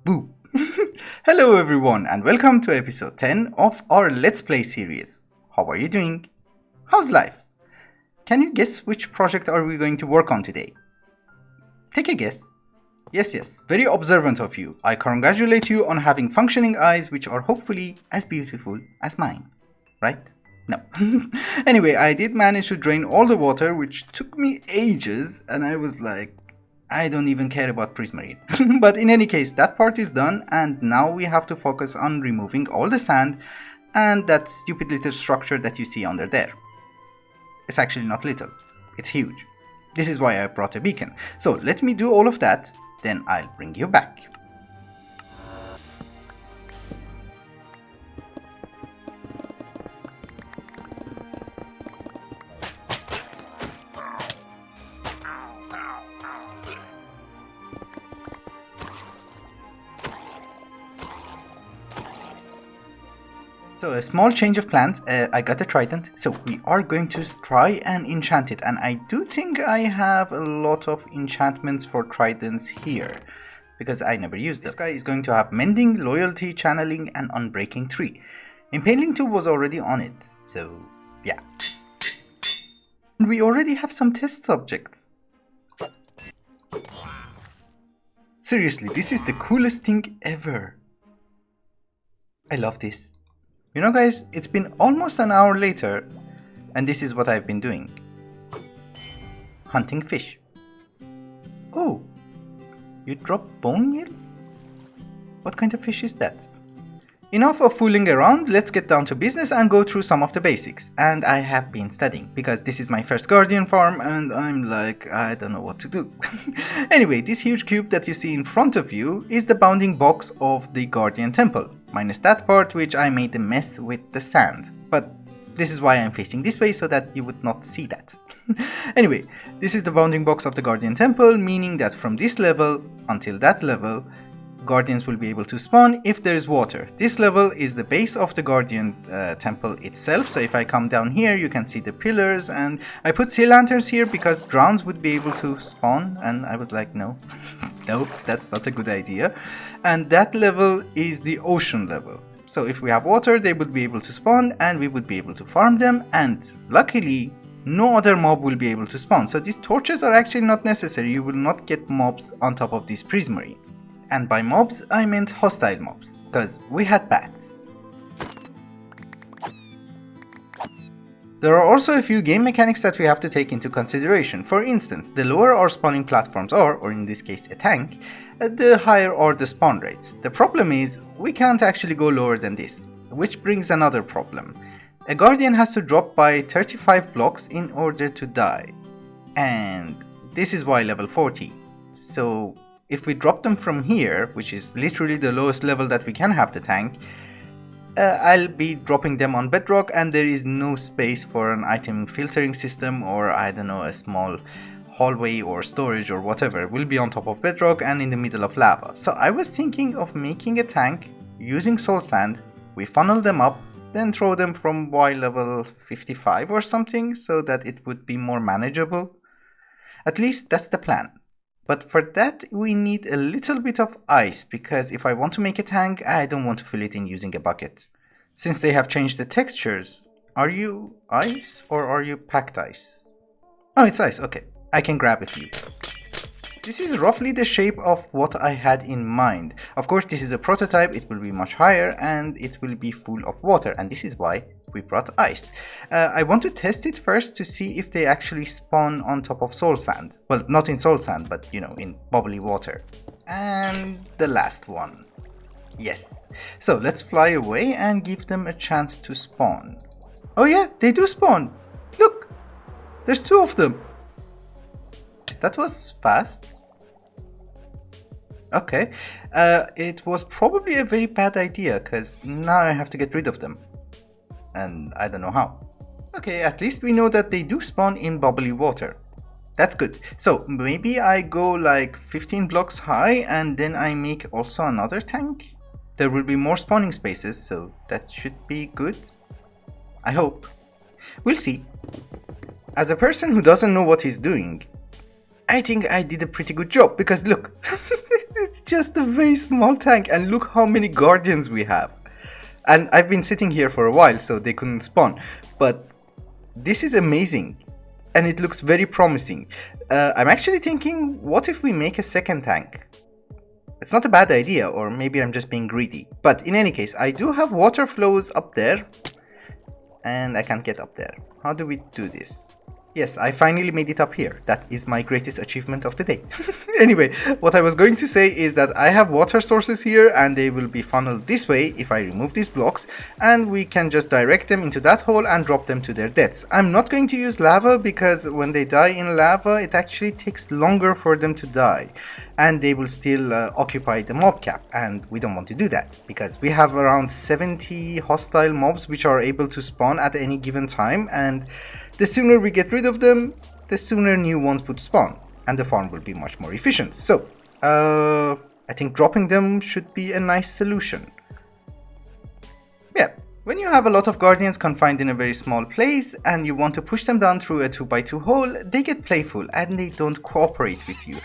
Boo! Hello everyone and welcome to episode 10 of our Let's Play series. How are you doing? How's life? Can you guess which project are we going to work on today? Take a guess. Yes, very observant of you. I congratulate you on having functioning eyes which are hopefully as beautiful as mine. Right? No. Anyway, I did manage to drain all the water which took me ages and I was like, I don't even care about prismarine. But in any case, that part is done and now we have to focus on removing all the sand and that stupid little structure that you see under there. It's actually not little, it's huge. This is why I brought a beacon. So let me do all of that, then I'll bring you back. So a small change of plans, I got a trident, so we are going to try and enchant it, and I do think I have a lot of enchantments for tridents here, because I never used them. This guy is going to have Mending, Loyalty, Channeling, and Unbreaking 3. Impaling 2 was already on it, so yeah. And we already have some test subjects. Seriously, this is the coolest thing ever. I love this. You know guys, it's been almost an hour later and this is what I've been doing. Hunting fish. Oh, you drop bone meal? What kind of fish is that? Enough of fooling around, let's get down to business and go through some of the basics. And I have been studying because this is my first guardian farm and I'm like, I don't know what to do. Anyway, this huge cube that you see in front of you is the bounding box of the guardian temple. Minus that part which I made a mess with the sand. But this is why I'm facing this way so that you would not see that. Anyway, this is the bounding box of the guardian temple, meaning that from this level until that level, guardians will be able to spawn if there is water. This level is the base of the guardian temple itself, so if I come down here you can see the pillars, and I put sea lanterns here because drowns would be able to spawn, and I was like no, no, that's not a good idea. And that level is the ocean level, so if we have water they would be able to spawn and we would be able to farm them, and luckily no other mob will be able to spawn, so these torches are actually not necessary. You will not get mobs on top of this prismarine. And by mobs, I meant hostile mobs, because we had bats. There are also a few game mechanics that we have to take into consideration. For instance, the lower our spawning platforms are, or in this case a tank, the higher are the spawn rates. The problem is, we can't actually go lower than this, which brings another problem. A guardian has to drop by 35 blocks in order to die. And this is why level 40. So if we drop them from here, which is literally the lowest level that we can have the tank, I'll be dropping them on bedrock and there is no space for an item filtering system, or I don't know, a small hallway or storage or whatever. Will be on top of bedrock and in the middle of lava. So I was thinking of making a tank using soul sand. We funnel them up, then throw them from Y level 55 or something, so that it would be more manageable. At least that's the plan. But for that we need a little bit of ice, because if I want to make a tank, I don't want to fill it in using a bucket. Since they have changed the textures, are you ice or are you packed ice? Oh, it's ice, okay. I can grab a few. This is roughly the shape of what I had in mind. Of course, this is a prototype, it will be much higher and it will be full of water, and this is why we brought ice. I want to test it first to see if they actually spawn on top of soul sand. Well, not in soul sand, but you know, in bubbly water. And the last one. Yes. So let's fly away and give them a chance to spawn. Oh yeah, they do spawn. Look, there's two of them. That was fast. Okay, it was probably a very bad idea, because now I have to get rid of them. And I don't know how. Okay, at least we know that they do spawn in bubbly water. That's good. So maybe I go like 15 blocks high and then I make also another tank? There will be more spawning spaces, so that should be good. I hope. We'll see. As a person who doesn't know what he's doing, I think I did a pretty good job because look, it's just a very small tank and look how many guardians we have. And I've been sitting here for a while so they couldn't spawn, but this is amazing and it looks very promising. I'm actually thinking, what if we make a second tank? It's not a bad idea, or maybe I'm just being greedy. But in any case, I do have water flows up there and I can't get up there. How do we do this? Yes, I finally made it up here. That is my greatest achievement of the day. Anyway, what I was going to say is that I have water sources here and they will be funneled this way if I remove these blocks, and we can just direct them into that hole and drop them to their deaths. I'm not going to use lava because when they die in lava, it actually takes longer for them to die and they will still occupy the mob cap, and we don't want to do that because we have around 70 hostile mobs which are able to spawn at any given time, and the sooner we get rid of them, the sooner new ones would spawn, and the farm will be much more efficient. So, I think dropping them should be a nice solution. Yeah, when you have a lot of guardians confined in a very small place and you want to push them down through a 2x2 hole, they get playful and they don't cooperate with you,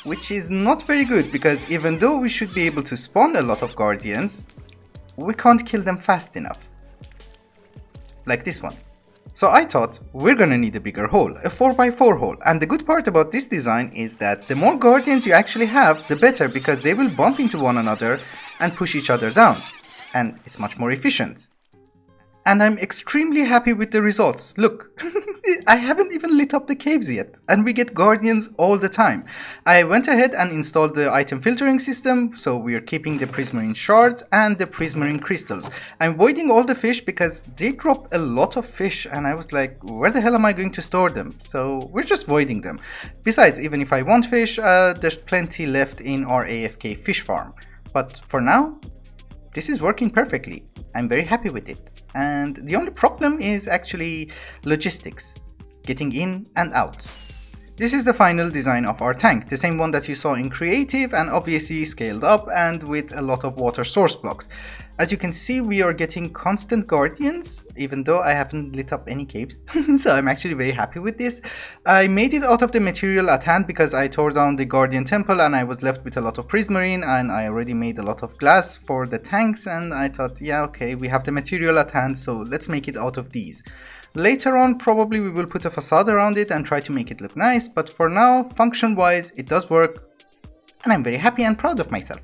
which is not very good because even though we should be able to spawn a lot of guardians, we can't kill them fast enough. Like this one. So I thought, we're gonna need a bigger hole, a 4x4 hole, and the good part about this design is that the more guardians you actually have, the better, because they will bump into one another and push each other down, and it's much more efficient. And I'm extremely happy with the results. Look, I haven't even lit up the caves yet, and we get guardians all the time. I went ahead and installed the item filtering system, so we are keeping the prismarine shards and the prismarine crystals. I'm voiding all the fish because they drop a lot of fish, and I was like, where the hell am I going to store them? So we're just voiding them. Besides, even if I want fish, there's plenty left in our AFK fish farm. But for now, this is working perfectly. I'm very happy with it. And the only problem is actually logistics, getting in and out. This is the final design of our tank, the same one that you saw in creative and obviously scaled up and with a lot of water source blocks. As you can see, we are getting constant guardians, even though I haven't lit up any caves, so I'm actually very happy with this. I made it out of the material at hand because I tore down the guardian temple and I was left with a lot of prismarine, and I already made a lot of glass for the tanks, and I thought, yeah, okay, we have the material at hand, so let's make it out of these. Later on, probably we will put a facade around it and try to make it look nice, but for now, function-wise, it does work, and I'm very happy and proud of myself.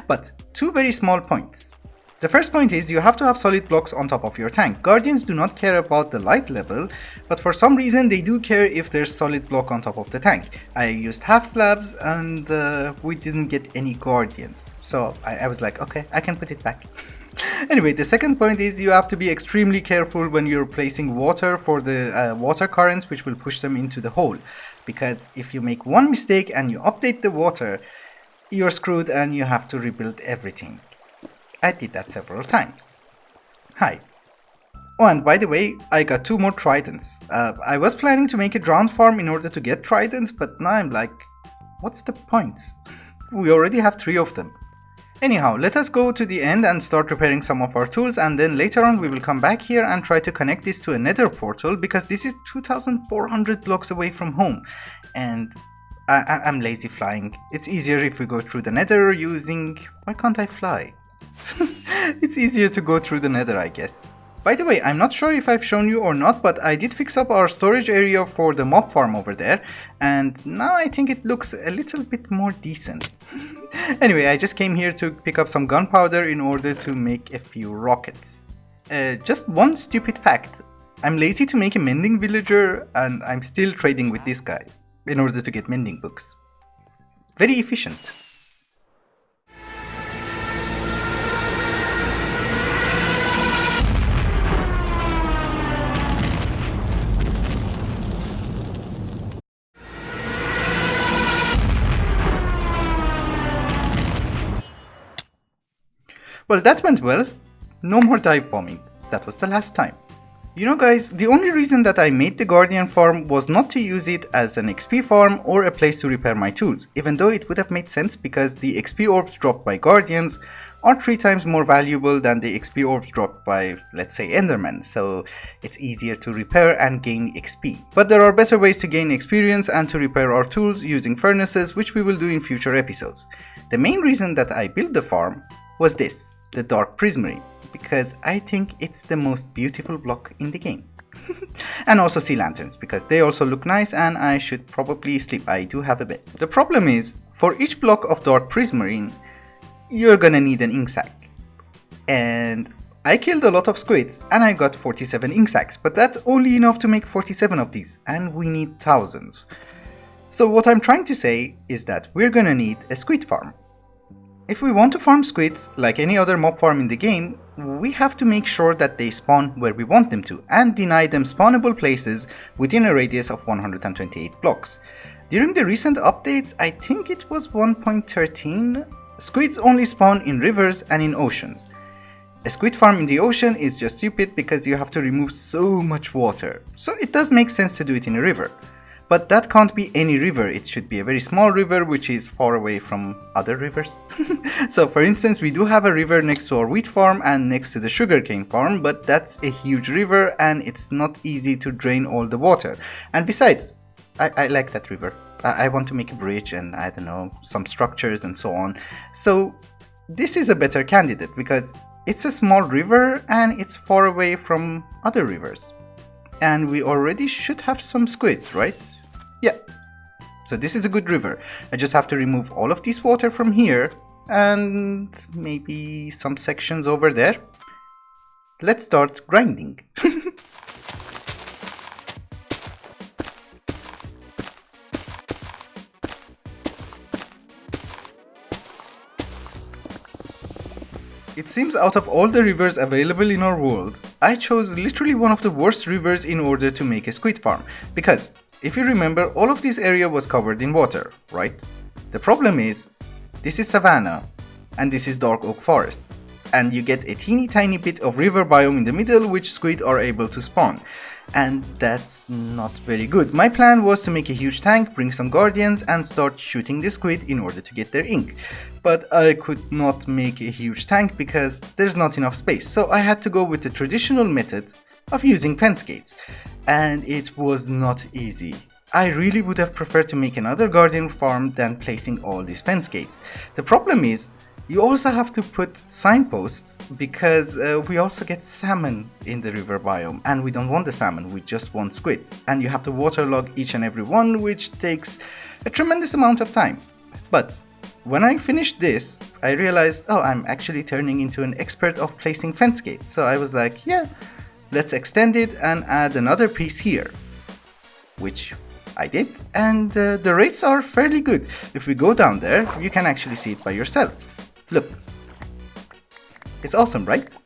But two very small points. The first point is you have to have solid blocks on top of your tank. Guardians do not care about the light level, but for some reason they do care if there's solid block on top of the tank. I used half slabs and we didn't get any guardians. So I was like, okay, I can put it back. Anyway, the second point is you have to be extremely careful when you're placing water for the water currents which will push them into the hole. Because if you make one mistake and you update the water, you're screwed and you have to rebuild everything. I did that several times. Hi. Oh, and by the way, I got 2 more tridents. I was planning to make a drowned farm in order to get tridents, but now I'm like, what's the point? We already have 3 of them. Anyhow, let us go to the end and start repairing some of our tools, and then later on we will come back here and try to connect this to a nether portal, because this is 2,400 blocks away from home. And I'm lazy flying. It's easier if we go through the nether using... Why can't I fly? It's easier to go through the nether, I guess. By the way, I'm not sure if I've shown you or not, but I did fix up our storage area for the mob farm over there, and now I think it looks a little bit more decent. Anyway, I just came here to pick up some gunpowder in order to make a few rockets. Just one stupid fact. I'm lazy to make a mending villager, and I'm still trading with this guy in order to get mending books. Very efficient. Well, that went well. No more dive bombing. That was the last time. You know guys, the only reason that I made the Guardian farm was not to use it as an XP farm or a place to repair my tools, even though it would have made sense because the XP orbs dropped by Guardians are 3 times more valuable than the XP orbs dropped by, let's say, Endermen, so it's easier to repair and gain XP. But there are better ways to gain experience and to repair our tools using furnaces, which we will do in future episodes. The main reason that I built the farm was this, the Dark Prismarine, because I think it's the most beautiful block in the game. And also sea lanterns, because they also look nice and I should probably sleep. I do have a bed. The problem is, for each block of Dark Prismarine, you're gonna need an ink sac. And I killed a lot of squids and I got 47 ink sacs, but that's only enough to make 47 of these, and we need thousands. So what I'm trying to say is that we're gonna need a squid farm. If we want to farm squids like any other mob farm in the game, we have to make sure that they spawn where we want them to and deny them spawnable places within a radius of 128 blocks. During the recent updates, I think it was 1.13, squids only spawn in rivers and in oceans. A squid farm in the ocean is just stupid because you have to remove so much water, so it does make sense to do it in a river. But that can't be any river, it should be a very small river which is far away from other rivers. So for instance, we do have a river next to our wheat farm and next to the sugarcane farm, but that's a huge river and it's not easy to drain all the water. And besides, I like that river. I want to make a bridge and I don't know, some structures and so on. So this is a better candidate because it's a small river and it's far away from other rivers. And we already should have some squids, right? Yeah, so this is a good river. I just have to remove all of this water from here and maybe some sections over there. Let's start grinding. It seems out of all the rivers available in our world, I chose literally one of the worst rivers in order to make a squid farm, because if you remember, all of this area was covered in water, right? The problem is, this is savanna and this is dark oak forest, and you get a teeny tiny bit of river biome in the middle which squid are able to spawn. And that's not very good. My plan was to make a huge tank, bring some guardians and start shooting the squid in order to get their ink. But I could not make a huge tank because there's not enough space, so I had to go with the traditional method of using fence gates. And it was not easy. I really would have preferred to make another guardian farm than placing all these fence gates. The problem is, you also have to put signposts because we also get salmon in the river biome and we don't want the salmon, we just want squids. And you have to waterlog each and every one, which takes a tremendous amount of time. But when I finished this, I realized, oh, I'm actually turning into an expert of placing fence gates. So I was like, yeah, let's extend it and add another piece here, which I did, and the rates are fairly good. If we go down there, you can actually see it by yourself. Look, it's awesome, right?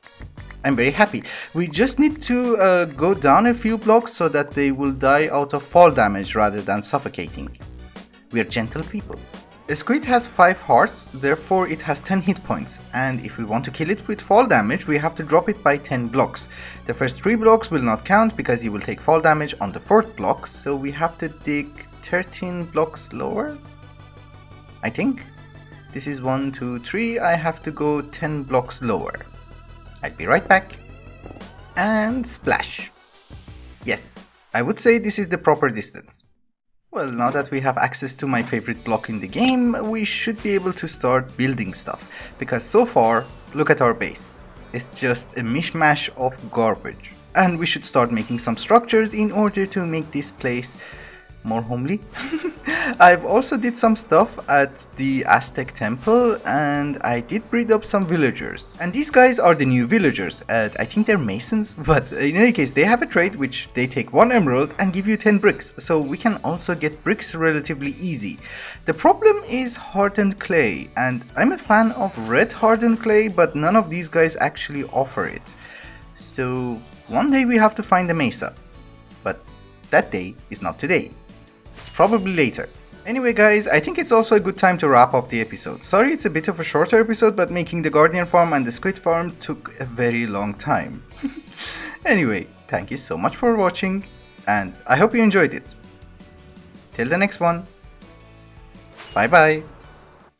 I'm very happy. We just need to go down a few blocks so that they will die out of fall damage rather than suffocating. We are gentle people. A squid has 5 hearts, therefore it has 10 hit points, and if we want to kill it with fall damage, we have to drop it by 10 blocks. The first 3 blocks will not count because you will take fall damage on the 4th block, so we have to dig 13 blocks lower, I think. This is 1, 2, 3, I have to go 10 blocks lower. I'll be right back. And splash. Yes, I would say this is the proper distance. Well, now that we have access to my favorite block in the game, we should be able to start building stuff. Because so far, look at our base. It's just a mishmash of garbage. And we should start making some structures in order to make this place more homely. I've also did some stuff at the Aztec temple and I did breed up some villagers. And these guys are the new villagers. I think they're masons, but in any case they have a trait which they take 1 emerald and give you 10 bricks. So we can also get bricks relatively easy. The problem is hardened clay, and I'm a fan of red hardened clay, but none of these guys actually offer it. So one day we have to find a mesa. But that day is not today. It's probably later. Anyway guys, I think it's also a good time to wrap up the episode. Sorry it's a bit of a shorter episode, but making the Guardian farm and the Squid farm took a very long time. Anyway, thank you so much for watching, and I hope you enjoyed it. Till the next one, bye bye.